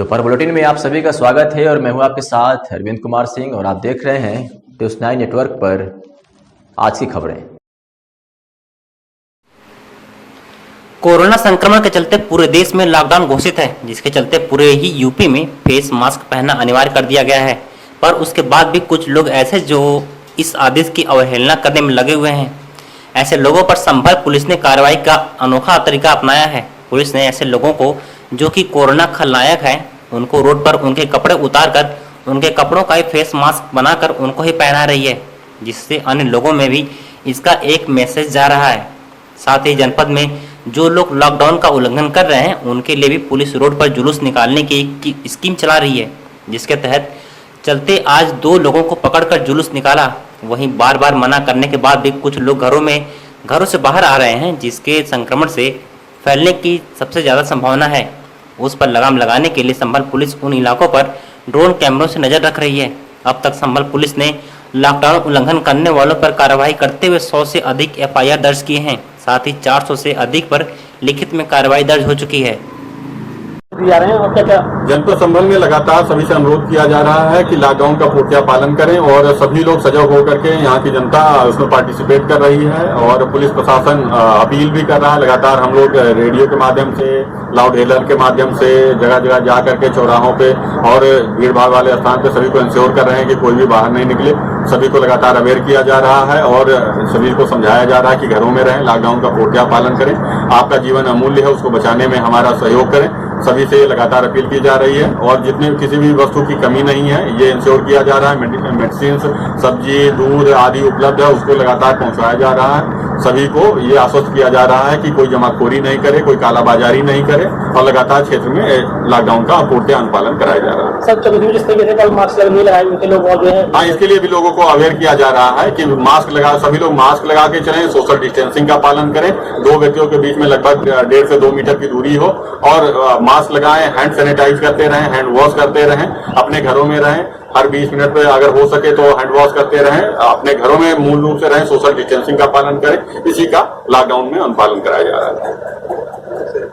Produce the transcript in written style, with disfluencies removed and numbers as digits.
दोपहर बुलेटिन में आप सभी का स्वागत है और मैं हूं आपके साथ अरविंद कुमार सिंह और आप देख रहे हैं न्यूज़ 9 नेटवर्क पर आज की खबरें। कोरोना संक्रमण के चलते पूरे देश में लॉकडाउन घोषित है, जिसके चलते पूरे ही यूपी में फेस मास्क पहनना अनिवार्य कर दिया गया है। पर उसके बाद भी कुछ लोग ऐसे जो इस आदेश की अवहेलना करने में लगे हुए हैं। ऐसे लोगों पर संभल पुलिस ने कार्रवाई का अनोखा तरीका अपनाया है। पुलिस ने ऐसे लोगों को जो कि कोरोना खलनायक हैं, उनको रोड पर उनके कपड़े उतारकर उनके कपड़ों का ही फेस मास्क बनाकर उनको ही पहना रही है, जिससे अन्य लोगों में भी इसका एक मैसेज जा रहा है। साथ ही जनपद में जो लोग लॉकडाउन का उल्लंघन कर रहे हैं उनके लिए भी पुलिस रोड पर जुलूस निकालने की स्कीम चला रही है, जिसके तहत चलते आज 2 लोगों को पकड़कर जुलूस निकाला। वहीं बार बार मना करने के बाद भी कुछ लोग घरों से बाहर आ रहे हैं, जिसके संक्रमण से फैलने की सबसे ज़्यादा संभावना है। उस पर लगाम लगाने के लिए संभल पुलिस उन इलाकों पर ड्रोन कैमरों से नजर रख रही है। अब तक संभल पुलिस ने लॉकडाउन उल्लंघन करने वालों पर कार्रवाई करते हुए 100 से अधिक FIR दर्ज किए हैं। साथ ही 400 से अधिक पर लिखित में कार्रवाई दर्ज हो चुकी है। जनपद संभल में लगातार सभी से अनुरोध किया जा रहा है कि लॉकडाउन का पूर्णतः पालन करें और सभी लोग सजग होकर के यहाँ की जनता उसमें पार्टिसिपेट कर रही है और पुलिस प्रशासन अपील भी कर रहा है। लगातार हम लोग रेडियो के माध्यम से, लाउड हेलर के माध्यम से जगह जगह जा करके चौराहों पे और भीड़ भाड़ वाले स्थान पे सभी को इंश्योर कर रहे हैं कि कोई भी बाहर नहीं निकले। सभी को लगातार अवेयर किया जा रहा है और सभी को समझाया जा रहा है कि घरों में रहें, लॉकडाउन का पूर्णतः पालन करें। आपका जीवन अमूल्य है, उसको बचाने में हमारा सहयोग करें। सभी से लगातार अपील की जा रही है और जितने किसी भी वस्तु की कमी नहीं है ये इंश्योर किया जा रहा है। मेडिसिन, सब्जी, दूध आदि उपलब्ध है, उसको लगातार पहुंचाया जा रहा है। सभी को ये आश्वस्त किया जा रहा है कि कोई जमाखोरी नहीं करे, कोई कालाबाजारी नहीं करे और लगातार क्षेत्र में लॉकडाउन का पूर्णतः अनुपालन कराया जा रहा है। सर, जिस तरीके से मास्क नहीं लगाए उनके लोग और जो है, हाँ, इसके लिए भी लोगों को अवेयर किया जा रहा है कि मास्क लगा, सभी लोग मास्क लगा के चलें, सोशल डिस्टेंसिंग का पालन करें, 2 व्यक्तियों के बीच में लगभग 1.5 से 2 मीटर की दूरी हो और मास्क लगाएं, हैंड सैनिटाइज करते रहें, हैंड वॉश करते रहें, अपने घरों में रहें। हर 20 मिनट पे अगर हो सके तो हैंड वॉश करते रहें, अपने घरों में मूल रूप से रहें, सोशल डिस्टेंसिंग का पालन करें। इसी का लॉकडाउन में अनुपालन कराया जा रहा है।